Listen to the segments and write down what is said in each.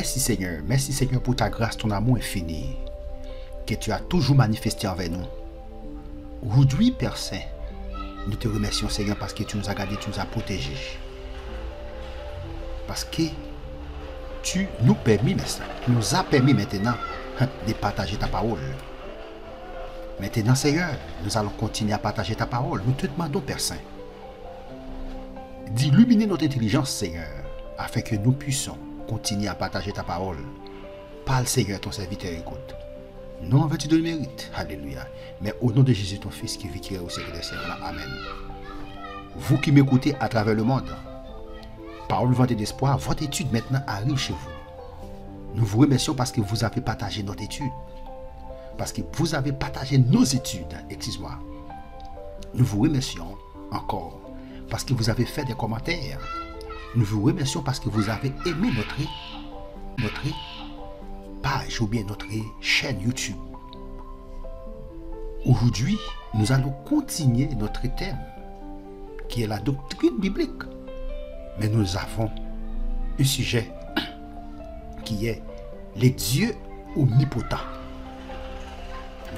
Merci Seigneur pour ta grâce, ton amour infini que tu as toujours manifesté envers nous. Aujourd'hui, Père Saint, nous te remercions Seigneur parce que tu nous as gardés, tu nous as protégés. Parce que tu nous as permis maintenant de partager ta parole. Maintenant Seigneur, nous allons continuer à partager ta parole. Nous te demandons Père Saint d'illuminer notre intelligence Seigneur, afin que nous puissions continuer à partager ta parole. Parle Seigneur, ton serviteur écoute. Non en vertu de le mérite, alléluia, mais au nom de Jésus ton Fils qui vit, qui est au siècle des siècles, amen. Vous qui m'écoutez à travers le monde, parole vente d'espoir, votre étude maintenant arrive chez vous. Nous vous remercions parce que vous avez partagé notre étude, parce que vous avez partagé nos études, excuse-moi. Nous vous remercions encore parce que vous avez fait des commentaires. Nous vous remercions parce que vous avez aimé notre page ou bien notre chaîne YouTube. Aujourd'hui, nous allons continuer notre thème qui est la doctrine biblique. Mais nous avons un sujet qui est les dieux omnipotents.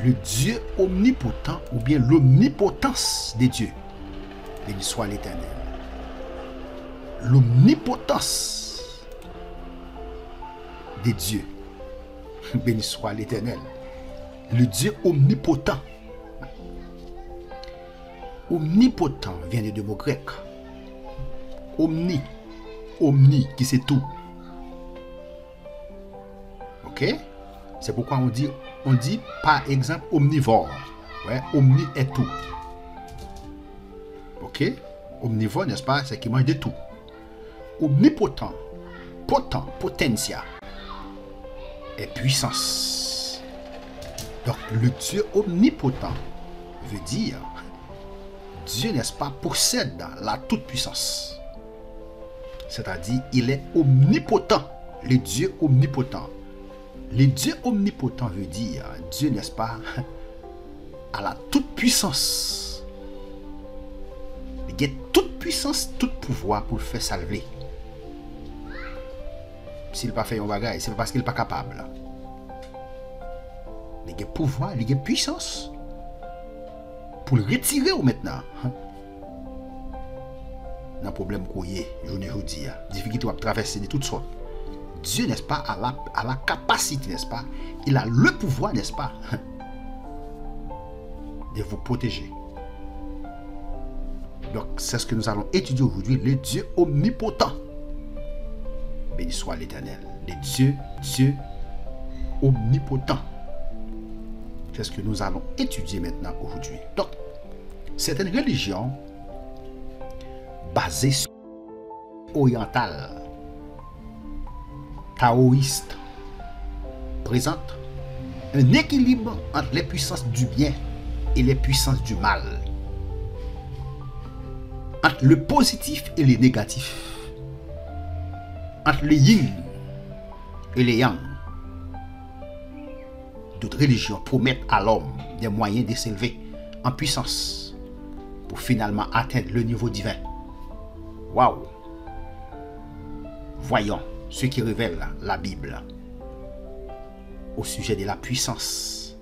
Le Dieu omnipotent ou bien l'omnipotence des dieux. Béni soit l'Éternel. L'omnipotence des dieux. Béni soit l'Éternel. Le Dieu omnipotent. Omnipotent vient du mot grec. Omni. Omni, qui c'est tout. Ok? C'est pourquoi on dit par exemple omnivore. Ouais, omni est tout. Ok? Omnivore, n'est-ce pas? C'est qui mange de tout. Omnipotent. Potent, potentia. Et puissance. Donc le Dieu omnipotent veut dire Dieu, n'est-ce pas, possède la toute-puissance. C'est-à-dire il est omnipotent. Le Dieu omnipotent. Le Dieu omnipotent veut dire Dieu, n'est-ce pas, a la toute-puissance. Il a toute puissance, tout pouvoir pour le faire salver. S'il n'a pas fait un bagage, c'est parce qu'il n'est pas capable. Il a pouvoir, il a puissance pour le retirer ou maintenant. Dans le problème qu'on y est, journée aujourd'hui, difficulté à traverser de toutes sortes. Dieu, n'est-ce pas, a la capacité, n'est-ce pas, il a le pouvoir, n'est-ce pas, de vous protéger. Donc, c'est ce que nous allons étudier aujourd'hui, le Dieu omnipotent. Béni soit l'Éternel. Le Dieu omnipotent. C'est ce que nous allons étudier maintenant aujourd'hui. Donc, certaines religions basées sur orientales, taoïstes, présentent un équilibre entre les puissances du bien et les puissances du mal, entre le positif et le négatif, entre le yin et le yang. D'autres religions promettent à l'homme des moyens de s'élever en puissance pour finalement atteindre le niveau divin. Waouh! Voyons ce qui révèle la Bible au sujet de la puissance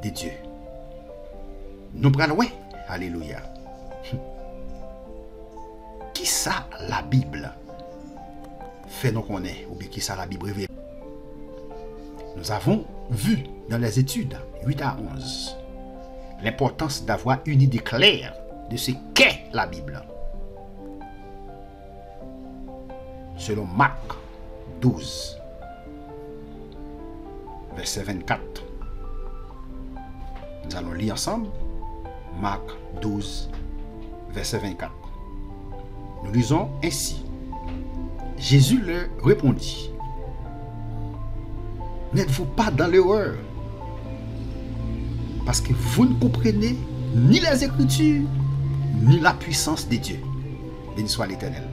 de Dieu. Nous prenons, alléluia. Qui ça la Bible fait nous connaître, ou bien qui ça la Bible révèle? Nous avons vu dans les études 8 à 11 l'importance d'avoir une idée claire de ce qu'est la Bible. Selon Marc 12, verset 24. Nous allons lire ensemble Marc 12, verset 24. Nous lisons ainsi. Jésus leur répondit: n'êtes-vous pas dans l'erreur, parce que vous ne comprenez ni les Écritures, ni la puissance de Dieu. Béni soit l'Éternel.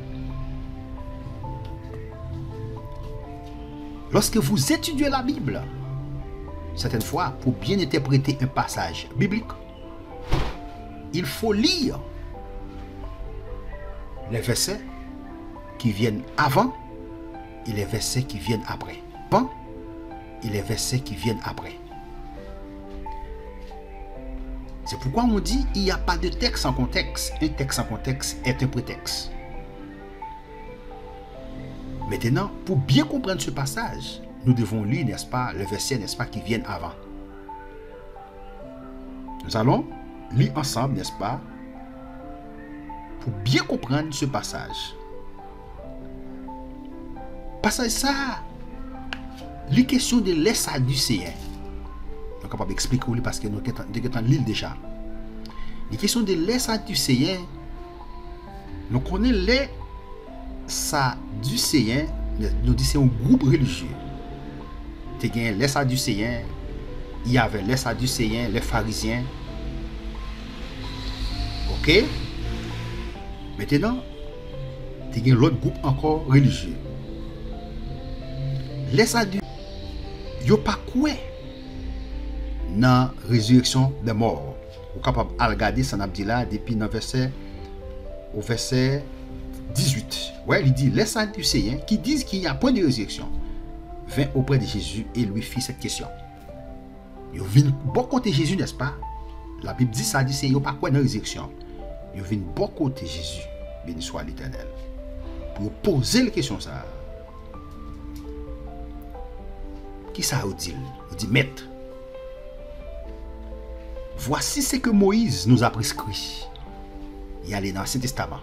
Lorsque vous étudiez la Bible, certaines fois, pour bien interpréter un passage biblique, il faut lire les versets qui viennent avant et les versets qui viennent après. Bon, et les versets qui viennent après. C'est pourquoi on dit il n'y a pas de texte en contexte. Un texte en contexte est un prétexte. Maintenant, pour bien comprendre ce passage, nous devons lire, n'est-ce pas, le verset, n'est-ce pas, qui viennent avant. Nous allons lire ensemble, n'est-ce pas, pour bien comprendre ce passage. Passage ça, les questions de les Sadducéens. On est capable d'expliquer parce que nous sommes l'île déjà. Les questions de les Sadducéens, nous connaissons les Sadducéens, nous disons c'est un groupe religieux. Les Sadducéens, il y avait les Sadducéens, les pharisiens. Ok? Maintenant, il y a l'autre groupe encore religieux. Les Sadducéens, ils n'ont pas quoi dans la résurrection des morts. Vous êtes capable de regarder ça là depuis le verset au verset 18. Ouais, il dit les Sadducéens qui disent qu'il n'y a point de résurrection vint auprès de Jésus et lui fit cette question. Ils viennent bon côté Jésus, n'est-ce pas? La Bible dit Sadducéens, ils n'ont pas quoi dans la résurrection. Ils viennent bon côté Jésus, béni soit l'Éternel, pour poser la question ça. Qui ça vous dit? Vous dit maître. Voici ce que Moïse nous a prescrit. Il allait dans l'Ancien Testament.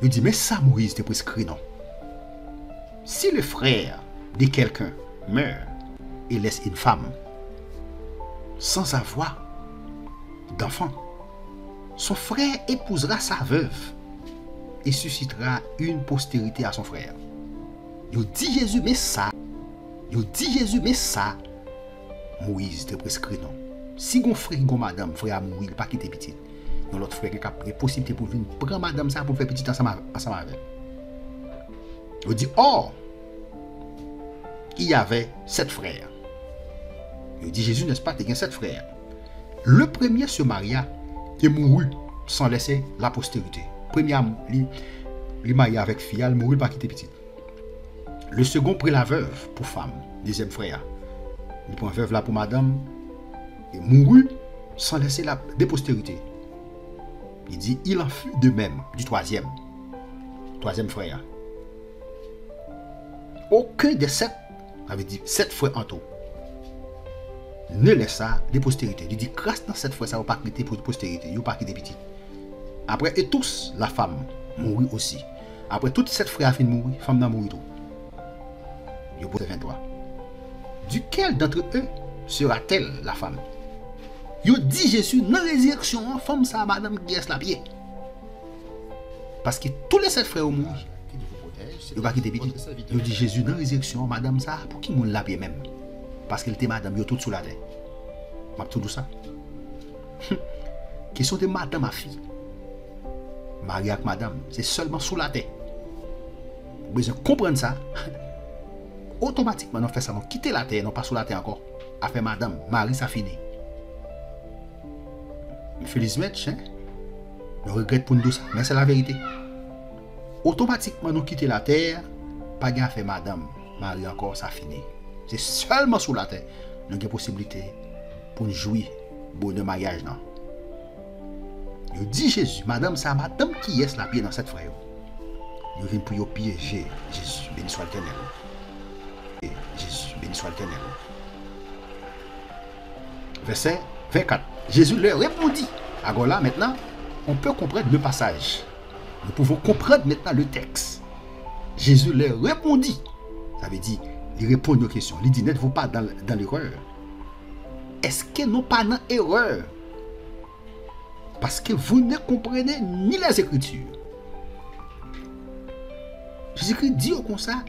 Il dit, mais ça Moïse te prescrit non. Si le frère de quelqu'un meurt et laisse une femme sans avoir d'enfant, son frère épousera sa veuve et suscitera une postérité à son frère. Il dit Jésus, mais ça, Moïse te prescrit non. Si mon frère ou madame, frère mourir, il pas quitter petit. Non, l'autre frère qui a possibilité pour venir prendre madame ça pour faire petit ensemble avec. Il dit, or, il y avait 7 frères. Il dit, Jésus, n'est-ce pas, il y a 7 frères. Le premier se maria et mourut sans laisser la postérité. Premier, il maria avec fille, il mourut pas quitter petit. Le second prit la veuve pour femme, deuxième frère. Il prend la veuve là pour madame et mourut sans laisser la postérité. Il dit, il en fut de même du troisième frère. Aucun des 7, avait dit 7 frères en tout, ne laissa de postérité. Il dit, grâce dans 7 frères, ça ne va pas quitter pour postérité, il ne va pas quitter petit. Après, et tous, la femme mourut aussi. Après, toutes 7 frères a fini de mourir, la femme n'a mouru tout. Il pose 23. Duquel d'entre eux sera-t-elle la femme? Il dit Jésus, dans la résurrection, femme ça, madame qui est la pied. Parce que tous les 7 frères ont mouru. Il va quitter petit. Il dit Jésus, dans la résurrection, madame ça, pour qui moun la pied même? Parce qu'elle était madame, il tout sous la terre. M'a tout ça. Question de madame, ma fille. Marie avec madame, c'est seulement sous la terre. Vous besoin comprendre ça. Automatiquement, on fait ça, on quitte la terre, non pas sous la terre encore. Après madame, Marie, ça finit. Félix Metch, hein? On regrette pour nous ça, mais c'est la vérité. Automatiquement, nous quittons la terre, pas de fait madame, Marie encore, ça finit. C'est seulement sous la terre, nous avons possibilité pour nous jouir bonheur mariage. Non? Il dit Jésus, madame, c'est madame qui est la pied dans cette frère. Il vient pour piéger Jésus, béni soit l'Éternel. Jésus, béni soit l'Éternel. Verset 24. Jésus leur répondit. Alors là, maintenant, on peut comprendre le passage. Nous pouvons comprendre maintenant le texte. Jésus leur répondit. Ça veut dire, il répond aux questions. Il dit, n'êtes-vous pas dans l'erreur? Est-ce que nous pas dans l'erreur? Parce que vous ne comprenez ni les Écritures. Jésus-Christ dit comme ça,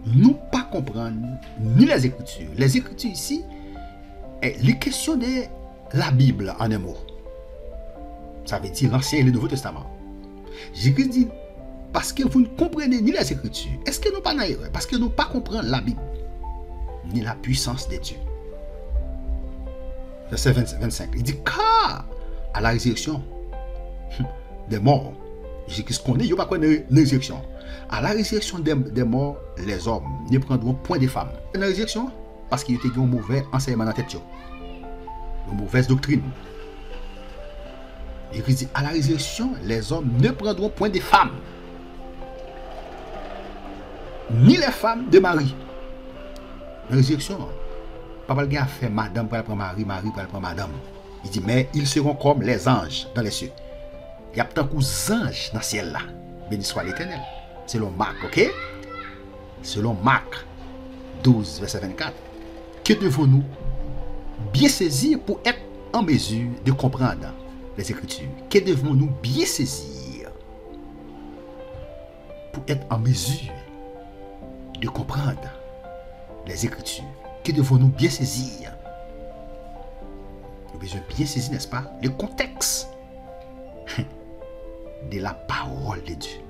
nous pas comprendre ni les Écritures. Les Écritures ici, les questions de la Bible en un mot. Ça veut dire l'Ancien et le Nouveau Testament. Jésus dit, parce que vous ne comprenez ni les Écritures. Est-ce que nous pas dans l'erreur? Parce que nous pas comprendre la Bible, ni la puissance de Dieu. Verset 25. Il dit, car à la résurrection des morts, Jésus-Christ connaît, il n'y a pas de résurrection. À la résurrection des morts, les hommes ne prendront point des femmes. La résurrection, parce qu'il était un mauvais enseignement dans la tête, une mauvaise doctrine. Il dit, à la résurrection, les hommes ne prendront point des femmes, ni les femmes de Marie. La résurrection, papa le gars a fait madame pour prendre Marie, Marie pour prendre madame. Il dit, mais ils seront comme les anges dans les cieux. Il y a tant d'anges dans le ciel là. Béni soit l'Éternel. Selon Marc, ok? Selon Marc 12, verset 24. Que devons-nous bien saisir pour être en mesure de comprendre les Écritures? Que devons-nous bien saisir pour être en mesure de comprendre les Écritures? Que devons-nous bien saisir? Nous devons bien saisir, n'est-ce pas, le contexte de la parole de Dieu.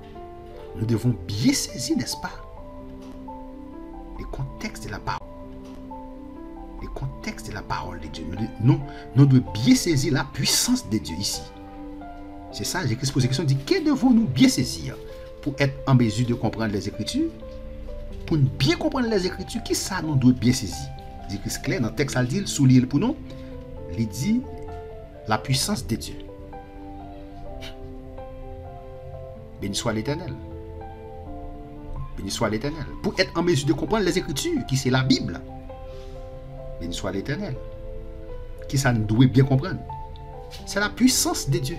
Nous devons bien saisir, n'est-ce pas, le contexte de la parole. Le contexte de la parole de Dieu. Nous devons bien saisir la puissance de Dieu ici. C'est ça, Jésus-Christ pose la question, dit, que devons-nous bien saisir pour être en mesure de comprendre les Écritures? Pour bien comprendre les Écritures, qui ça nous doit bien saisir? Jésus-Christ clair, dans le texte, il dit, souligne pour nous, il dit la puissance de Dieu. Béni soit l'Éternel. Béni soit l'Éternel. Pour être en mesure de comprendre les Écritures, qui c'est la Bible. Béni soit l'Éternel. Qui ça nous doit bien comprendre? C'est la puissance de Dieu.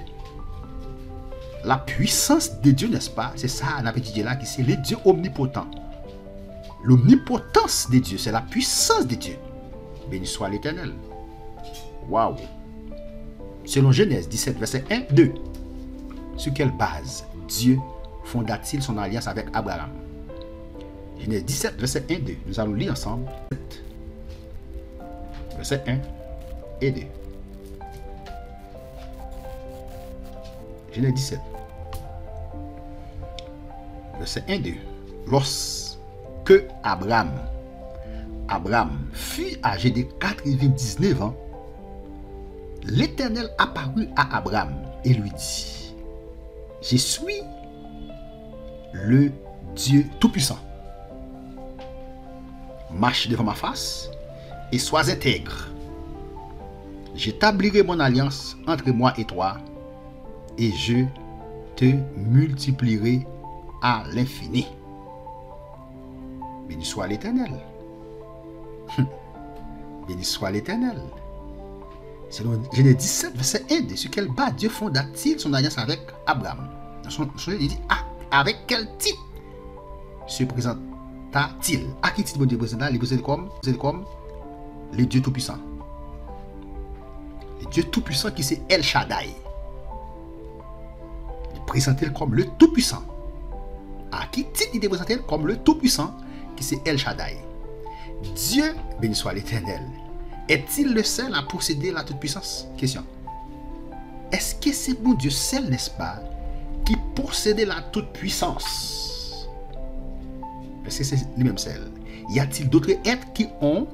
La puissance de Dieu, n'est-ce pas? C'est ça, on a dit là, qui c'est le Dieu omnipotent. L'omnipotence de Dieu, c'est la puissance de Dieu. Béni soit l'Éternel. Waouh! Selon Genèse 17, verset 1, 2. Sur quelle base Dieu fonda-t-il son alliance avec Abraham? Genèse 17, verset 1, 2. Nous allons lire ensemble. Verset 1 et 2. Genèse 17. Verset 1, 2. Lorsque Abraham fut âgé de 99 ans, l'Éternel apparut à Abraham et lui dit, je suis le Dieu Tout-Puissant. Marche devant ma face et sois intègre. J'établirai mon alliance entre moi et toi et je te multiplierai à l'infini. Béni soit l'Éternel. Béni soit l'Éternel. Selon Genèse 17, verset 1, sur quelle base Dieu fonda-t-il son alliance avec Abraham? Il dit, avec quel titre se présenta-t-il? À quel titre Dieu présenta? Il présente comme le Dieu Tout-Puissant. Le Dieu Tout-Puissant qui c'est El Shaddai. Il présentait comme le Tout-Puissant. À qui titre il est présenté comme le Tout-Puissant qui c'est El Shaddai? Dieu, béni soit l'Éternel, est-il le seul à posséder la toute-puissance? Question. Est-ce que c'est bon Dieu seul, n'est-ce pas, qui possédait la toute-puissance? Est-ce que c'est lui-même seul? Y a-t-il d'autres êtres qui ont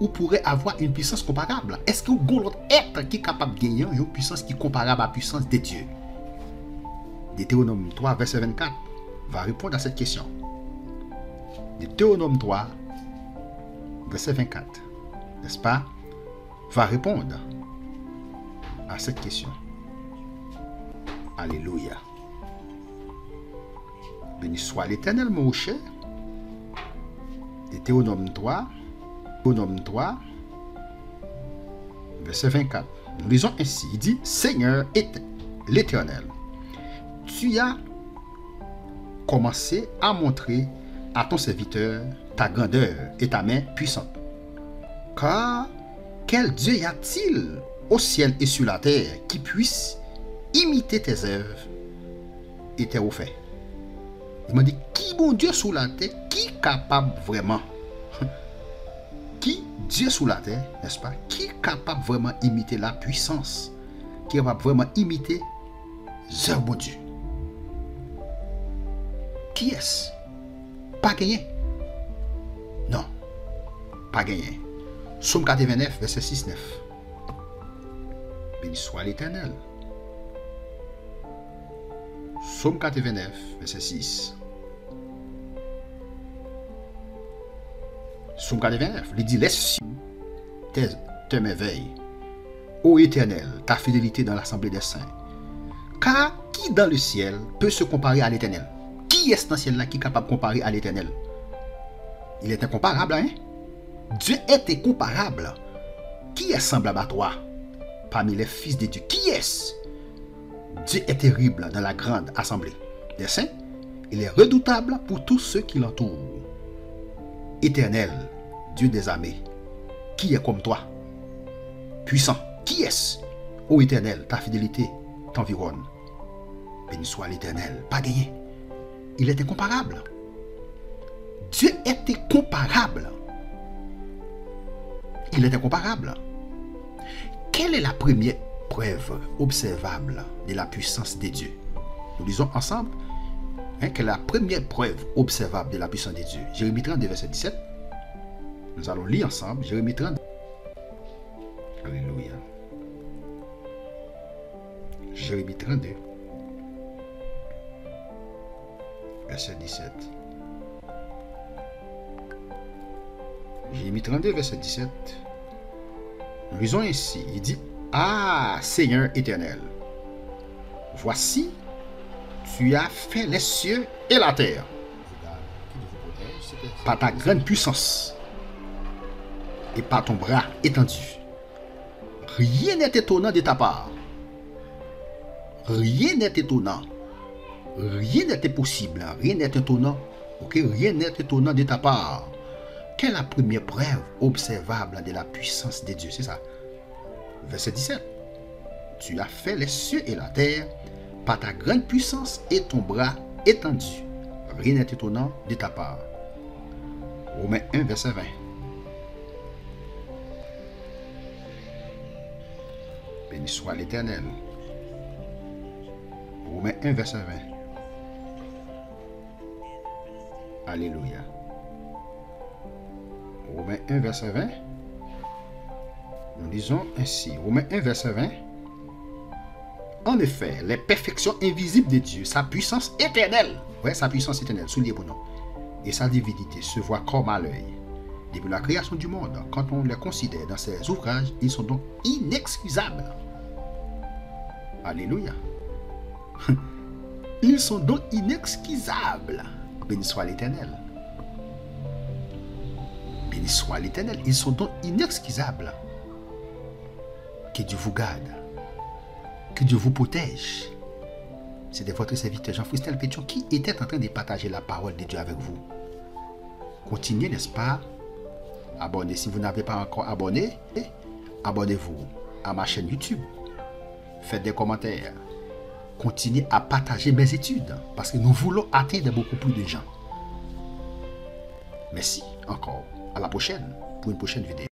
ou pourraient avoir une puissance comparable? Est-ce qu'il y a d'autres êtres qui est capable de gagner une puissance qui est comparable à la puissance de Dieu? Deutéronome 3, verset 24 va répondre à cette question. Deutéronome 3, verset 24. N'est-ce pas, va répondre à cette question. Alléluia. Béni soit l'Éternel, mon cher. Deutéronome 3, verset 24. Nous lisons ainsi, il dit, Seigneur est l'Éternel, tu as commencé à montrer à ton serviteur ta grandeur et ta main puissante. Car quel Dieu y a-t-il au ciel et sur la terre qui puisse imiter tes œuvres et tes hauts faits? Il m'a dit, qui bon Dieu sous la terre, qui est capable vraiment? Qui Dieu sous la terre, n'est-ce pas? Qui est capable vraiment imiter la puissance? Qui est capable vraiment imiter les œuvres de Dieu? Qui est-ce? Pas gagné. Non, pas gagné. Psaume 89, verset 6-9. Béni soit l'Éternel. Psaume 89, verset 6. Psaume 89, il dit, laisse tes merveilles, ô Éternel, ta fidélité dans l'assemblée des saints. Car qui dans le ciel peut se comparer à l'Éternel? Qui est dans le ciel là qui est capable de comparer à l'Éternel? Il est incomparable, hein? Dieu est incomparable. Qui est semblable à toi parmi les fils de Dieu? Qui est-ce? Dieu est terrible dans la grande assemblée des saints. Il est redoutable pour tous ceux qui l'entourent. Éternel, Dieu des armées, qui est comme toi? Puissant, qui est-ce? Ô Éternel, ta fidélité t'environne. Béni soit l'Éternel, pas gagné. Il est incomparable. Dieu est incomparable. Il est incomparable. Quelle est la première preuve observable de la puissance de Dieu? Nous lisons ensemble quelle est la première preuve observable de la puissance de Dieu. Jérémie 32, verset 17. Nous allons lire ensemble Jérémie 32. Alléluia. Jérémie 32, verset 17. Jérémie 32, verset 17. Nous lisons ainsi. Il dit, ah, Seigneur éternel, voici, tu as fait les cieux et la terre par ta grande puissance et par ton bras étendu. Rien n'est étonnant de ta part. Rien n'est étonnant. Rien n'est impossible. Rien n'est étonnant. Ok? Rien n'est étonnant de ta part. Quelle est la première preuve observable de la puissance de Dieu? C'est ça. Verset 17. Tu as fait les cieux et la terre par ta grande puissance et ton bras étendu. Rien n'est étonnant de ta part. Romains 1, verset 20. Béni soit l'Éternel. Romains 1, verset 20. Alléluia. Romains 1, verset 20. Nous lisons ainsi. Romains 1, verset 20. En effet, les perfections invisibles de Dieu, sa puissance éternelle, ouais, sa puissance éternelle, soulignez pour nous, et sa divinité se voient comme à l'œil. Depuis la création du monde, quand on les considère dans ses ouvrages, ils sont donc inexcusables. Alléluia. Ils sont donc inexcusables. Béni soit l'Éternel. Béni soit l'Éternel. Ils sont donc inexcusables. Que Dieu vous garde. Que Dieu vous protège. C'était votre serviteur Jean-Fristel Pétion qui était en train de partager la parole de Dieu avec vous. Continuez, n'est-ce pas? Abonnez. Si vous n'avez pas encore abonné, abonnez-vous à ma chaîne YouTube. Faites des commentaires. Continuez à partager mes études parce que nous voulons atteindre beaucoup plus de gens. Merci encore. À la prochaine pour une prochaine vidéo.